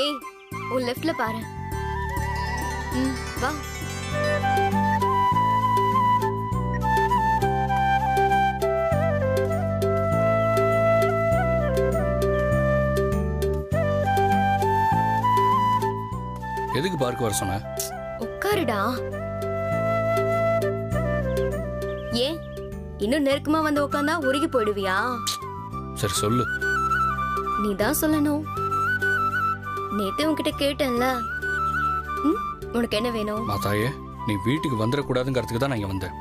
ஏய் உன் லெஃப்ட்ல பாரு. வா. எதுக்கு பார்க்க வர சொன்ன? உட்காருடா. ஏன் இன்னும் நெருக்கமா வந்து உட்காந்தா உருகி போயிடுவியா? சரி சொல்லு. நீதான் சொல்லணும். நேத்து உன்கிட்ட கேட்டேன்ல. உனக்கு என்ன வேணும்? மாதாயே, நீ வீட்டுக்கு வந்துடக்கூடாதுங்கிறதுக்கு தான் நான் இங்க வந்தேன்.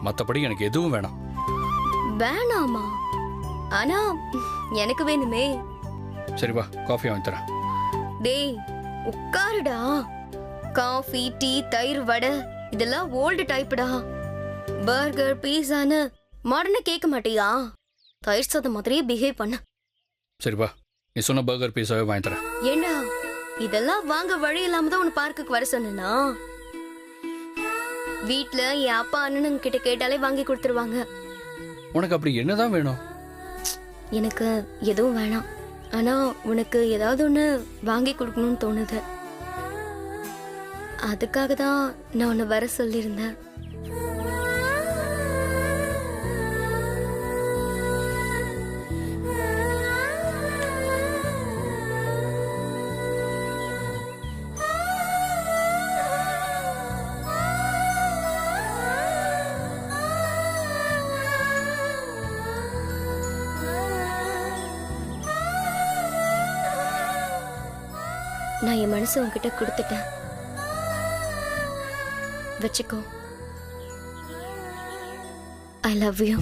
மத்தபடி எனக்கு எதுவும் வேணாம். வேணாமா? ஆனா எனக்கு வேணுமே. சரி வா, காஃபி வாங்கி தரேன். டேய் உட்காருடா. காஃபி, டீ, தயிர், வடை இதெல்லாம் ஓல்டு டைப்டா. பர்கர், பீஸான்னு மாடர்னா கேட்க மாட்டியா? தயிர் சாதம் மாதிரியே பிஹேவ் பண்ண. சரி வா, நீ சொன்ன பர்கர் பீஸாவே வாங்கி தரேன். ஏண்டா இதெல்லாம் வாங்க வழி இல்லாம தான் உன் பார்க்குக்கு வர சொன்னா? வீட்ல என் அப்பா அண்ணனுங்க கிட்ட கேட்டாலே வாங்கி கொடுத்துருவாங்க. உனக்கு அப்படி என்னதான் வேணும்? எனக்கு எதுவும் வேணாம். ஆனா உனக்கு ஏதாவது ஒண்ணு வாங்கி கொடுக்கணும்னு தோணுது. அதுக்காக தான் நான் உன்னை வர சொல்லியிருந்தேன். நான் என் மனசை உன்கிட்ட கொடுத்துட்டேன். வச்சுக்கோ. I love you.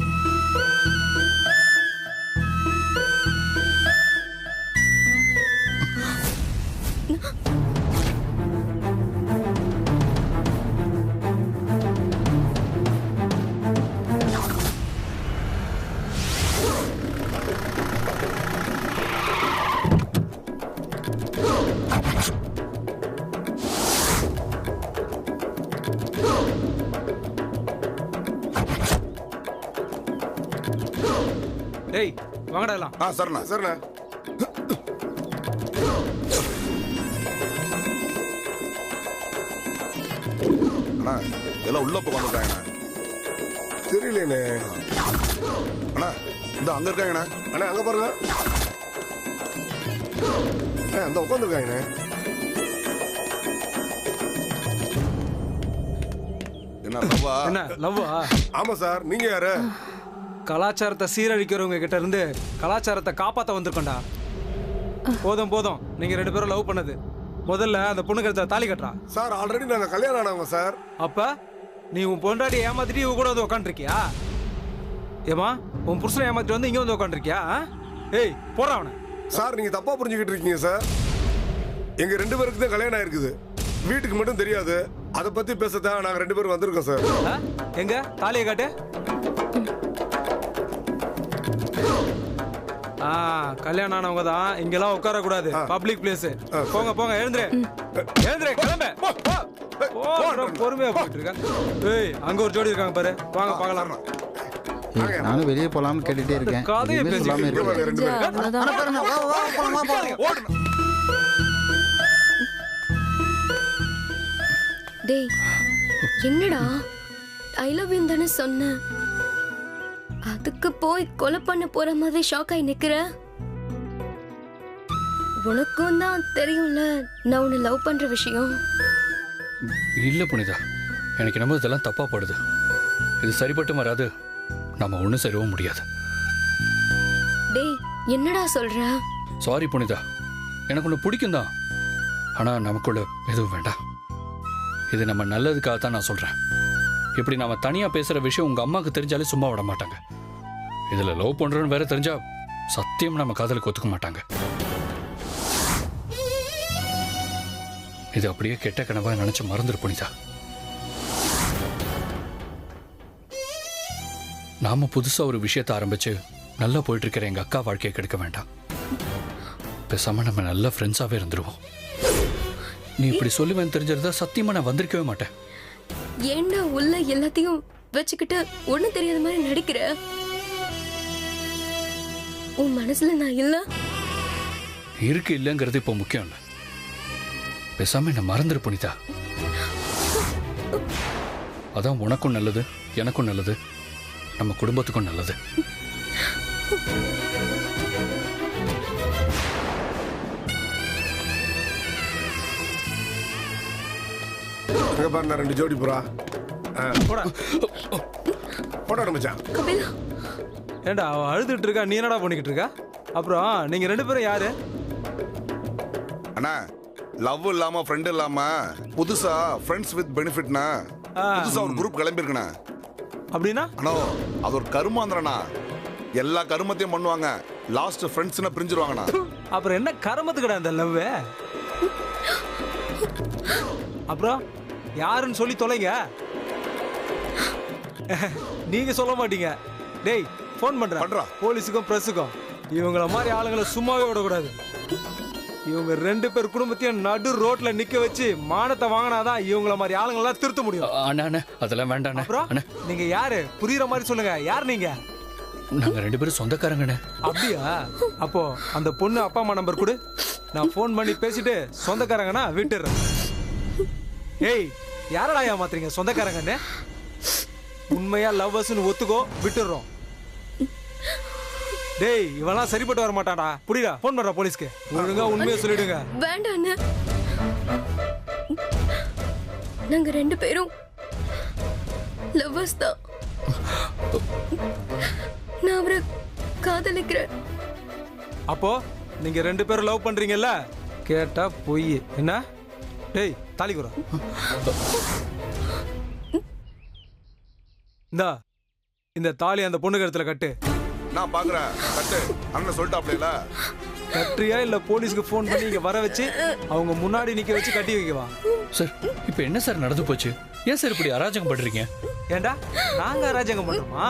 டேய் வாங்கடா எல்லாம். சரிண்ணா சரிண்ணா. அண்ணா எல்லாம் உள்ள போய் வந்துட்டாங்கண்ணா. தெரியலண்ணே. அண்ணா இந்த அங்க இருக்காங்கண்ணா. அண்ணா அங்க பாருங்க. அந்த உட்காந்துருக்காங்கண்ணே. என்ன லவ்வா? என்ன லவ்வா? ஆமா சார். நீங்க யாரு? கலாச்சாரத்தை சீரழிக்கிறவங்க கிட்ட இருந்து கலாச்சாரத்தை காப்பாற்ற வந்திருக்கோண்டா. போதும் போதும், நீங்க 2 பேரும் லவ் பண்ணது. முதல்ல அந்த பொண்ணு கழுத்துல தாலி கட்டுறா. சார் ஆல்ரெடி நாங்க கல்யாணம் ஆனவங்க சார். அப்ப நீ உன் பொண்டாட்டி ஏமாத்திட்டு இவ கூட வந்து உட்காந்துருக்கியா? ஏமா உன் புருஷனை ஏமாத்திட்டு வந்து இங்க வந்து உட்காந்துருக்கியா? ஏய் போறா அவனை. சார் நீங்க தப்பா புரிஞ்சுக்கிட்டு இருக்கீங்க சார். எங்க 2 பேருக்கு தான் கல்யாணம் ஆயிருக்குது. வீட்டுக்கு மட்டும் தெரியாது. அதை பத்தி பேசத்தான் நாங்க 2 பேரும் வந்திருக்கோம் சார். எங்க தாலியை காட்டு. கல்யாணம் ஆனவங்க தான் இங்கெல்லாம் உட்கார கூடாது. Public place. போங்க போங்க, எழுந்துரு எழுந்துரு, கிளம்பு. பொறுமையா போயிட்டு இருக்க. ஏய் அங்க ஒரு ஜோடி இருக்காங்க பாரு, வாங்க பார்க்கலாம். நானும் வெளியே போலாம்னு கேட்டுட்டே இருக்கேன். கதையை பேசிட்டு டேய் என்னடா ஐ லவ் யூ தானே சொன்ன, அதுக்கு போய் கொலை பண்ண போற மாதிரி ஷாக் ஆகி நிக்கிற. உனக்கும் தான் தெரியும்ல நான் உன்னை லவ் பண்ற விஷயம். இல்ல புனிதா, எனக்கு நம்ம இதெல்லாம் தப்பா படுது. இது சரிப்பட்டு வராது. நம்ம ஒன்றும் சரிவும் முடியாது. டேய் என்னடா சொல்ற? சாரி புனிதா, எனக்கு ஒன்று பிடிக்கும் தான். ஆனா நமக்குள்ள எதுவும் வேண்டாம். இது நம்ம நல்லதுக்காக தான் நான் சொல்றேன். இப்படி நாம தனியா பேசுற விஷயம் உங்க அம்மாவுக்கு தெரிஞ்சாலே சும்மா விட மாட்டாங்க. இதுல லவ் பண்றோன்னு வேற தெரிஞ்சா சத்தியம் நம்ம காதலுக்கு ஒத்துக்க மாட்டாங்க. இது அப்படியே கெட்ட கனவா நினைச்சு மறந்துரு புனிதா. நாம புதுசா ஒரு விஷயத்தை ஆரம்பிச்சு நல்லா போயிட்டு இருக்கிற எங்க அக்கா வாழ்க்கையை கெடுக்க வேண்டாம். பேசாம நம்ம நல்ல ஃப்ரெண்ட்ஸாவே இருந்துருவோம். நீ இப்படி சொல்லுவேன்னு தெரிஞ்சிருந்தா சத்தியமா நான் வந்திருக்கவே மாட்டேன். ஏன்னா உள்ள எல்லாத்தையும் வச்சுக்கிட்டு ஒண்ணும் தெரியாத மாதிரி நடிக்கிற. உன் மனசுல நான் இல்ல இருக்கு இல்லைங்கிறது இப்போ முக்கியம் இல்லை. பேசாம என்ன மறந்துரு புனிதா. அதான் உனக்கும் நல்லது, எனக்கும் நல்லது, நம்ம குடும்பத்துக்கும் நல்லது. அங்க பாரு நான் 2 ஜோடி புறா. போடா போடா மச்சான். கபில் ஏண்டா அவ அழுதுட்டு இருக்கா, நீ என்னடா பண்ணிக்கிட்டு இருக்கா? அப்புறம் நீங்க 2 பேரும் யாரு? அண்ணா லவ் இல்லாம ஃப்ரெண்ட் இல்லாம புதுசா ஃப்ரெண்ட்ஸ் வித் பெனிஃபிட்னா புதுசா ஒரு குரூப் கிளம்பி இருக்குண்ணா. அப்படின்னா அண்ணா அது ஒரு கருமாந்திரண்ணா. எல்லா கருமத்தையும் பண்ணுவாங்க, லாஸ்ட் ஃப்ரெண்ட்ஸ்னா பிரிஞ்சிருவாங்கண்ணா. அப்புறம் என்ன கருமத்துக்குடா அந்த லவ்? அப்புறம் யாருன்னு சொல்லி தொலைங்க. நீங்க சொல்ல மாட்டீங்க. டேய் ஃபோன் பண்றா போலீஸுக்கும் பிரஸுக்கும். இவங்கள மாதிரி ஆளுங்களை சும்மாவே விடக்கூடாது. இவங்க 2 பேர் குடும்பத்தையும் நடு ரோட்ல நிக்க வச்சு மானத்தை வாங்கினாதான் இவங்கள மாதிரி ஆளுங்களெல்லாம் திருத்த முடியும். அண்ணா அதெல்லாம் வேண்டாண்ணே. அப்புறம் நீங்க யாரு? புரியுற மாதிரி சொல்லுங்க, யார் நீங்க? நாங்க 2 பேரும் சொந்தக்காரங்கண்ணே. அப்படியா? அப்போ அந்த பொண்ணு அப்பா அம்மா நம்பர் கொடு, நான் ஃபோன் பண்ணி பேசிட்டு சொந்தக்காரங்கன்னா விட்டுறேன். ஏய் யாரடா ஏமாத்துறீங்க சொந்தக்காரங்கன்னு? உண்மையா லவ்வர்ஸ்னு ஒத்துக்கோ, விட்டுறோம். டேய் இவெல்லாம் சரிப்பட்டு வர மாட்டாடா. புரியுதா? ஃபோன் பண்றா போலீஸ்க்கு. ஒழுங்கா உண்மையை சொல்லிடுங்க. வேண்டாண்ணே, நாங்க 2 பேரும் லவ்வர்ஸ் தான். நான் அவரை காதலிக்கிறேன். அப்போ நீங்க 2 பேரும் லவ் பண்றீங்கல்ல? கேட்டா பொய். என்ன? டேய் தாலி குறா. இந்தா இந்த தாலி அந்த பொண்ணு கழுத்துல கட்டு. நான் பாக்குறேன் கட்டு. அண்ணன் சொல்லிட்டாப்ல. கட்டுறியா இல்ல போலீஸ்க்கு ஃபோன் பண்ணி இங்க வர வச்சு அவங்க முன்னாடி நிக்க வச்சு கட்டி வைக்கவா? சார் இப்போ என்ன சார் நடந்து போச்சு? ஏன் சார் இப்படி அராஜகம் பண்றீங்க? ஏண்டா நாங்க அராஜகம் பண்றோமா?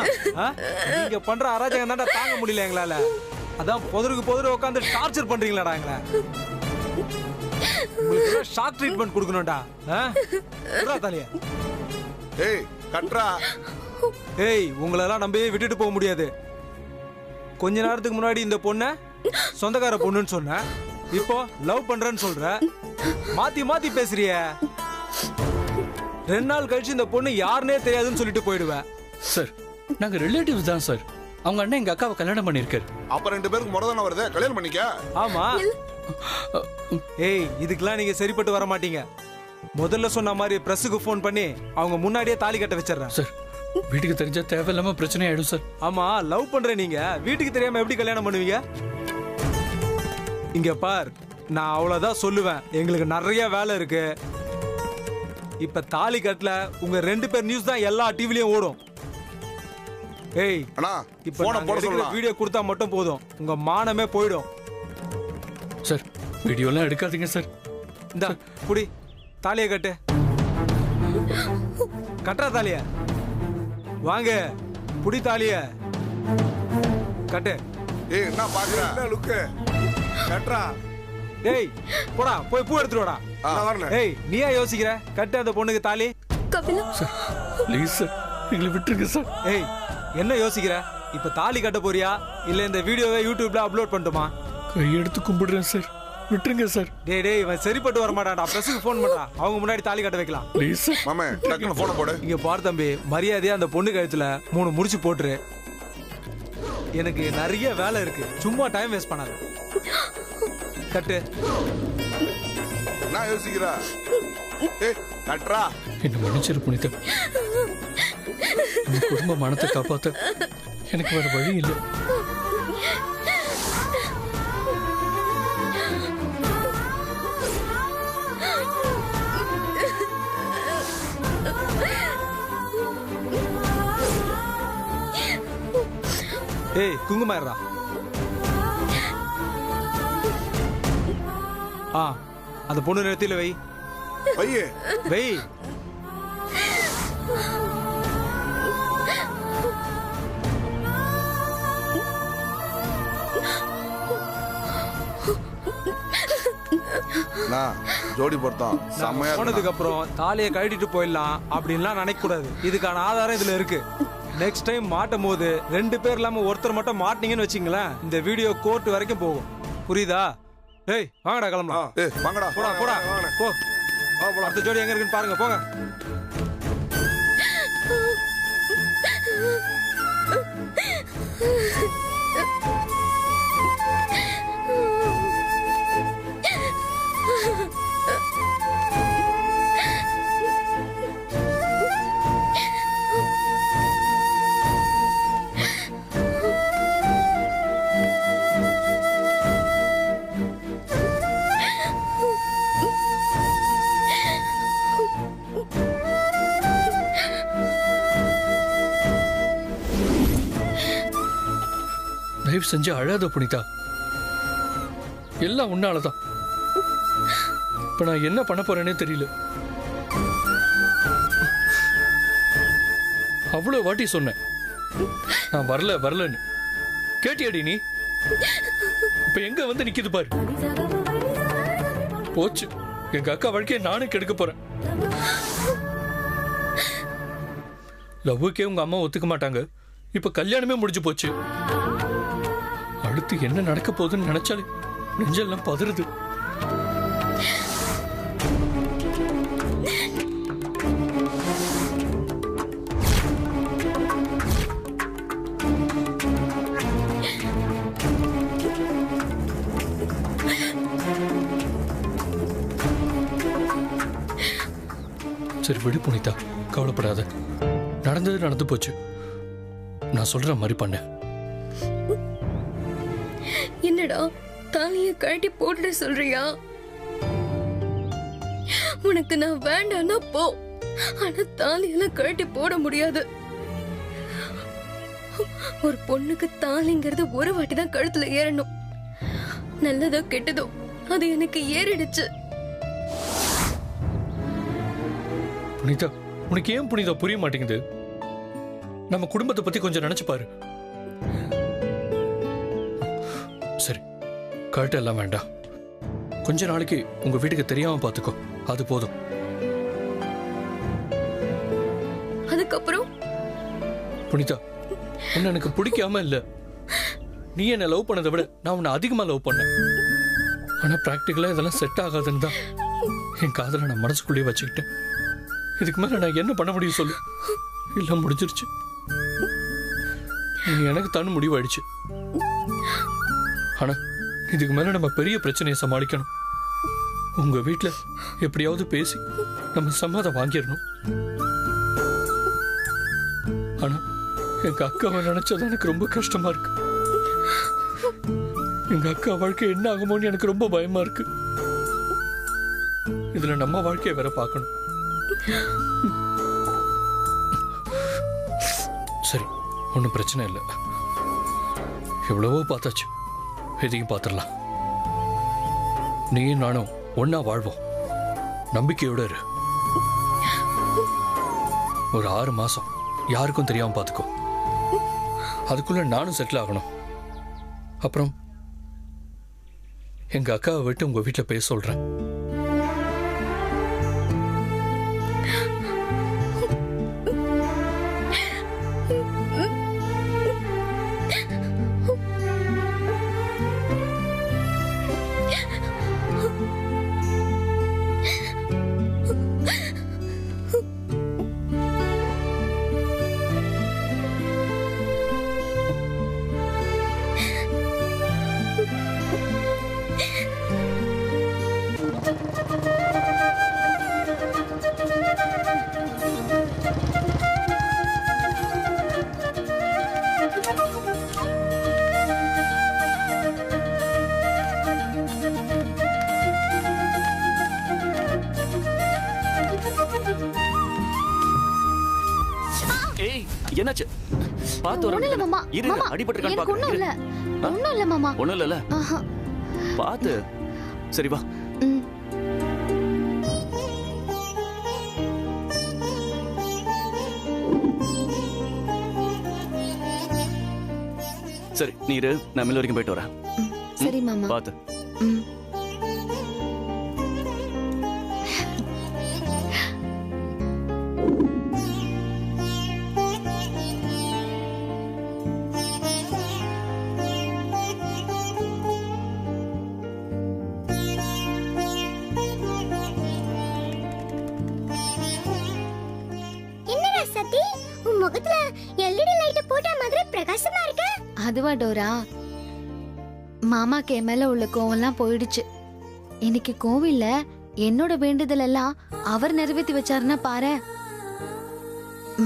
நீங்க பண்ற அராஜகம் தான்டா தாங்க முடியல எங்களால. அதான் பொதருக்கு உட்காந்து டார்ச்சர் பண்றீங்களாடா எங்களை. உங்களுக்கு ஷாக் ட்ரீட்மெண்ட் கொடுக்கணும்டா. தாலியா ஏய் கட்றா. ஏய் உங்களெல்லாம் நம்பவே விட்டுட்டு போக முடியாது. கொஞ்ச நேரத்துக்கு முன்னாடி இந்த பொண்ண சொந்தக்கார பொண்ணுன்னு சொன்ன, இப்போ லவ் பண்றேன்னு சொல்ற. மாத்தி மாத்தி பேசுறிய. 2 நாள் கழிச்சு இந்த பொண்ணு யாருன்னே தெரியாதுன்னு சொல்லிட்டு போயிடுவேன். சார் நாங்க ரிலேட்டிவ்ஸ் தான் சார். அவங்க அண்ணன் எங்க அக்காவை கல்யாணம் பண்ணிருக்காரு. அப்ப 2 பேருக்கு முறை தானே வருது, கல்யாணம் பண்ணிக்க. ஆமா. ஏய் இதுக்கெல்லாம் நீங்க சரிப்பட்டு வர மாட்டீங்க. முதல்ல சொன்ன மாதிரி பிரஸுக்கு ஃபோன் பண்ணி அவங்க முன்னாடியே தாலி கட்ட வச்சிடுறேன். சார் வீட்டுக்கு தெரிஞ்சா தேவையில்லாம பிரச்சனை ஆயிடும் சார். ஆமா லவ் பண்ற நீங்க வீட்டுக்கு தெரியாம எப்படி கல்யாணம் பண்ணுவீங்க? இங்க பார், நான் அவ்வளவுதான் சொல்லுவேன். எங்களுக்கு நிறைய வேலை இருக்கு. இப்ப தாலி கட்டல உங்க 2 பேர் நியூஸ் தான் எல்லா டிவிலயும் ஓடும். ஏய் அண்ணா இப்ப போன போட சொல்லலாம். வீடியோ கொடுத்தா மட்டும் போதும், உங்க மானமே போயிடும். சார் வீடியோலாம் எடுக்காதீங்க சார். இந்த புடி தாலியை கட்டு. கட்டுற தாலிய வாங்க. புடி தாலிய கட்டு. ஏய் என்ன பாக்குற? என்ன லுக்கு? கட்றா. டேய் போடா போய் பூ எடுத்துட்டு வாடா. நான் வரல. ஏய் நீயா யோசிக்கிற? கட்டு அந்த பொண்ணுக்கு தாலி. கபிலா சார் ப்ளீஸ் சார் எங்களை விட்டுருங்க சார். ஏய் என்ன யோசிக்கிற? இப்ப தாலி கட்ட போறியா இல்ல இந்த வீடியோவை யூடியூப்ல அப்லோட் பண்ணட்டுமா? கையெடுத்து கும்பிடுறேன் சார், விட்டுருங்க சார். டேய் டேய் இவன் சரிப்பட்டு வர மாட்டான்டா. பிரஸுக்கு ஃபோன் பண்றா, அவங்க முன்னாடி தாலி கட்ட வைக்கலாம். Please sir. மாமே டக்குனு போன போடு. இங்க பார் தம்பி, மரியாதையா அந்த பொண்ணு கழுத்துல 3 முடிச்சு போட்டுரு. எனக்கு நிறைய வேலை இருக்கு, சும்மா டைம் வேஸ்ட் பண்ணாத. கட்டு. நான் யோசிக்கிறா. ஏய் கட்றா. என்ன மன்னிச்சிரு புனிதா. இந்த குடும்ப மனத்தை காப்பாத்த எனக்கு வேற வழி இல்லை. ஏய் குங்குமாயிரா. அந்த பொண்ணு நிறுத்தில வை. பையே வை. ஜோடி பொருத்தம் செம்மையா போனதுக்கு அப்புறம் தாலியை கழட்டிட்டு போயிடலாம் அப்படின்லாம் நினைக்க கூடாது. இதுக்கான ஆதாரம் இதுல இருக்கு. நெக்ஸ்ட் டைம் மாட்டும் போது 2 பேர் இல்லாம ஒருத்தர் மட்டும் மாட்டீங்கன்னு வச்சுங்களேன், இந்த வீடியோ கோர்ட் வரைக்கும் போகும். புரியுதா? ஏய் வாங்கடா கிளம்பலாம். வாங்கடா போடா போடா போ. போலாம். அடுத்த ஜோடி எங்க இருக்குன்னு பாருங்க போங்க. தயவு செஞ்சு அழாத புனிதா, எல்லாம் உன்னாலதான். இப்ப நான் என்ன பண்ண போறேனே தெரியல. அவ்வளவு வாட்டி சொன்னேன் நான் வரலன்னு. கேட்டியாடி நீ? இப்ப எங்க வந்து நிக்குது பாரு. போச்சு, எங்க அக்கா வாழ்க்கையை நானும் கெடுக்க போறேன். லவ்வுக்கே உங்க அம்மா ஒத்துக்க மாட்டாங்க, இப்ப கல்யாணமே முடிஞ்சு போச்சு. அடுத்து என்ன நடக்க போகுதுன்னு நினைச்சாலே நெஞ்செல்லாம் பதறுது. சரி விடு புனிதா, கவலைப்படாத. நடந்தது நடந்து போச்சு. நான் சொல்ற மாதிரி பண்ண. என்னடா தாலிய கழட்டி போட்டு சொல்றியா? உனக்கு நான் வேண்டான்னா போ, ஆனா தாலியெல்லாம் கழட்டி போட முடியாது. ஒரு பொண்ணுக்கு தாலிங்கிறது ஒரு வாட்டி தான் கழுத்துல ஏறணும். நல்லதோ கெட்டதோ அது எனக்கு ஏறிடுச்சு. புனிதா, உனக்கு ஏன் புனிதா புரிய மாட்டேங்குது? நம்ம குடும்பத்தை பத்தி கொஞ்சம் நினைச்சு பாரு. சரி, கழட்ட எல்லாம் வேண்டாம். கொஞ்ச நாளைக்கு உங்க வீட்டுக்கு தெரியாம பாத்துக்கோ, அது போதும். அதுக்கப்புறம் புனிதா, உன்னை எனக்கு பிடிக்காம இல்ல. நீ என்ன லவ் பண்ணதை விட நான் உன்னை அதிகமா லவ் பண்ணேன். ஆனா பிராக்டிகலா இதெல்லாம் செட் ஆகாதுன்னு தான் என் காதலை நான் மனசுக்குள்ளேயே வச்சுக்கிட்டேன். இதுக்கு மேல நான் என்ன பண்ண முடியும் சொல்லு? இல்ல முடிஞ்சிருச்சு. நீ எனக்கு தான் முடிவாயிடுச்சு. ஆனா இதுக்கு மேல நம்ம பெரிய பிரச்சனையை சமாளிக்கணும். உங்க வீட்டுல எப்படியாவது பேசி நம்ம சம்மதம் வாங்கிடணும். ஆனா எங்க அக்காவை நினைச்சது எனக்கு ரொம்ப கஷ்டமா இருக்கு. எங்க அக்கா வாழ்க்கை என்ன ஆகுமோன்னு எனக்கு ரொம்ப பயமா இருக்கு. இதுல நம்ம வாழ்க்கையை வேற பார்க்கணும். சரி, ஒன்றும் பிரச்சனை இல்லை. எவ்வளவோ பார்த்தாச்சு, எதையும் பார்த்துடலாம். நீயும் நானும் ஒன்னா வாழ்வோம். நம்பிக்கையோட இரு. ஒரு 6 மாசம் யாருக்கும் தெரியாம பார்த்துக்கோ. அதுக்குள்ள நானும் செட்டில் ஆகணும். அப்புறம் எங்க அக்காவை விட்டு உங்க வீட்டில் பேச சொல்றேன். என்னாச்சு? பாத்து ஒண்ணும் இல்ல மாமா. இரு, மாமா, அடிபட்டிருக்கான்னு எனக்கு ஒண்ணும் இல்ல. பாக்குறேன். ஒண்ணும் இல்ல மாமா. ஒண்ணும் இல்லல. ஆஹா. பாத்து. சரி வா. ம். சரி நீ இரு, நான் மில் வரைக்கும் போயிட்டு வரேன். சரி மாமா. பாத்து. ம். முகத்துல எல்இடி லைட் போட்ட மாதிரி பிரகாசமா இருக்கு. அதுவா டோரா, மாமாக்கு என் மேல உள்ள கோவம்லாம் போயிடுச்சு. இன்னைக்கு கோவில்ல என்னோட வேண்டுதல் எல்லாம் அவர் நிறைவேற்றி வச்சாருன்னா பாரு.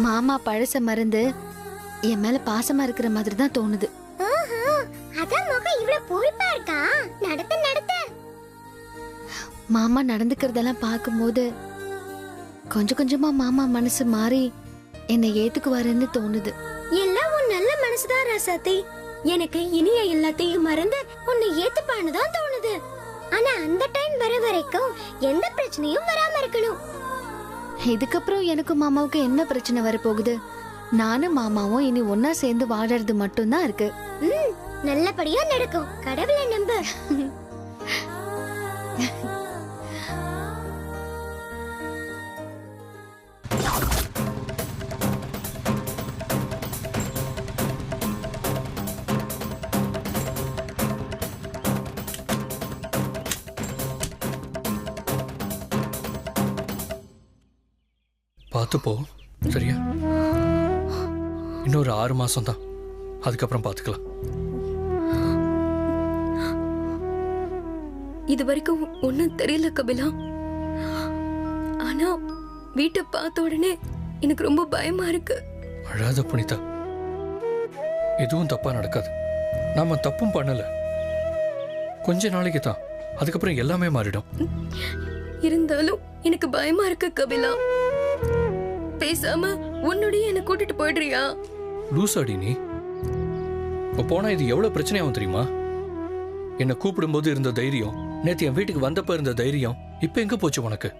மாமா பழச மறந்து என் மேல பாசமா இருக்கிற மாதிரி தான் தோணுது. அதான் முகம் இவ்வளவு பொறுப்பா இருக்கா. நடத்த நடத்த மாமா நடந்துக்கிறதெல்லாம் பார்க்கும்போது கொஞ்சம் கொஞ்சமா மாமா மனசு மாறி என்னை ஏத்துக்குவாருன்னு தோணுது. எல்லாம் உன் நல்ல மனசுதான் ராசாத்தி. எனக்கு இனிய எல்லாத்தையும் மறந்து உன்னை ஏத்துப்பான்னு தான் தோணுது. ஆனா அந்த டைம் வர வரைக்கும் எந்த பிரச்சனையும் வராம இருக்கணும். இதுக்கப்புறம் எனக்கும் மாமாவுக்கு என்ன பிரச்சனை வரப்போகுது? நானும் மாமாவும் இனி ஒன்னா சேர்ந்து வாழறது மட்டும்தான் இருக்கு. நல்லபடியா நடக்கும், கடவுளை நம்பு. பார்த்து போ, சரியா? இன்னொரு 6 மாசம் தான், அதுக்கப்புறம் பார்த்துக்கலாம். இது வரைக்கும் ஒன்னும் தெரியல கபிலா. ஆனா வீட்டை பார்த்த உடனே எனக்கு ரொம்ப பயமா இருக்கு. அழாத புனிதா, எதுவும் தப்பா நடக்காது. நாம தப்பும் பண்ணல. கொஞ்ச நாளைக்கு தான், அதுக்கப்புறம் எல்லாமே மாறிடும். இருந்தாலும் எனக்கு பயமா இருக்கு கபிலா. பேசாம உன்னுடைய என்ன கூட்டிட்டு போயிடுறியா? லூசாடி நீ. இப்போ போனா இது எவ்வளவு பிரச்சனையாகும் தெரியுமா? என்னை கூப்பிடும்போது இருந்த தைரியம், நேத்து என் வீட்டுக்கு வந்தப்ப இருந்த தைரியம் இப்ப எங்க போச்சு உனக்கு?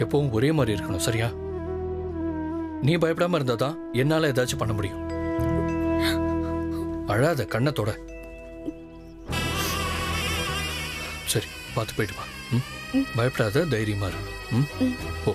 எப்பவும் ஒரே மாதிரி இருக்கணும், சரியா? நீ பயப்படாம இருந்தாதான் என்னால ஏதாச்சும் பண்ண முடியும். அழாத, கண்ணத்தோட. சரி, பார்த்து போயிட்டு வா. பயப்படாத, தைரியமா இரு. ஓ,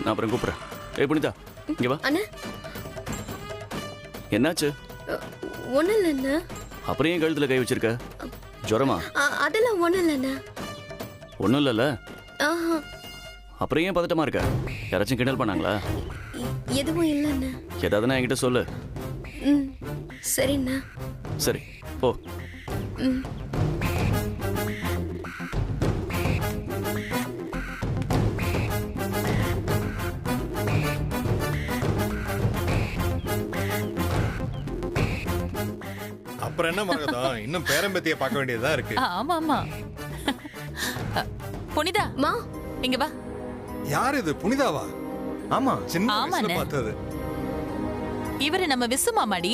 நான் அப்புறம் கூப்பிடுறேன். ஏய் புனிதா, இங்க வா. அண்ணா, என்னாச்சு? ஒண்ணு இல்ல. அப்புறம் ஏன் கழுத்துல கை வச்சிருக்க? ஜுரமா? அதெல்லாம் ஒண்ணு இல்ல. ஒன்றும் இல்லைல்ல? அப்புறம் ஏன் பதட்டமா இருக்க? யாராச்சும் கிண்டல் பண்ணாங்களா? எதுவும் இல்லைண்ணா. ஏதாவதுன்னா என்கிட்ட சொல்லு. சரிண்ணா. சரி, போ. அப்புறம் என்ன மரகதம், இன்னும் பேரம்பத்தியை பார்க்க வேண்டியதா இருக்கு. ஆமா ஆமா. புனிதா, மா இங்க வா. யார் இது? புனிதாவா? ஆமா, சின்ன வயசுல பார்த்தது. இவரு நம்ம விசு மாமாடி.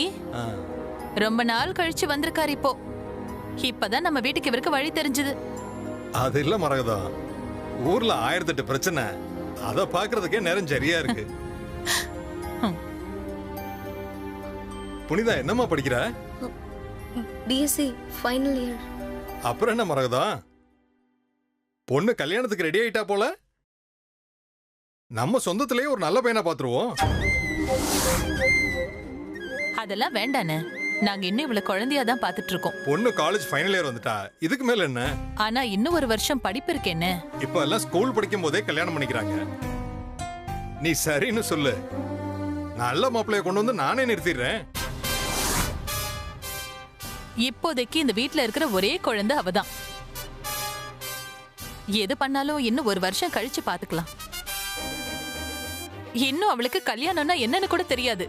ரொம்ப நாள் கழிச்சு வந்திருக்காரு இப்போ. இப்பதான் நம்ம வீட்டுக்கு இவருக்கு வழி தெரிஞ்சது. அது இல்ல மரகதம், ஊர்ல 1008 பிரச்சனை, அத பாக்குறதுக்கே நேரம் சரியா இருக்கு. புனிதா என்னம்மா படிக்கிற? BSc final year. அப்புறம் என்ன மரகதம், பொண்ணு கல்யாணத்துக்கு ரெடி ஆயிட்டா போல. நம்ம சொந்தத்திலேயே ஒரு நல்ல பையனா பாத்துருவோம். அதெல்லாம் வேண்டானே. நாங்க இன்னும் இவ்வளவு குழந்தையா தான் பாத்துட்டு இருக்கோம். பொண்ணு காலேஜ் ஃபைனல் இயர் வந்துட்டா, இதுக்கு மேல என்ன? ஆனா இன்னும் ஒரு வருஷம் படிப்பு இருக்கு. என்ன இப்ப எல்லாம் ஸ்கூல் படிக்கும் போதே கல்யாணம் பண்ணிக்கிறாங்க. நீ சரின்னு சொல்லு, நல்ல மாப்பிள்ளைய கொண்டு வந்து நானே நிறுத்திடுறேன். இப்போதைக்கு இந்த வீட்ல இருக்கிற ஒரே குழந்தை அவதான். எது பண்ணாலும் இன்னும் ஒரு வருஷம் கழிச்சு பாத்துக்கலாம். இன்னும் அவளுக்கு கல்யாணம்னா என்னன்னு கூட தெரியாது.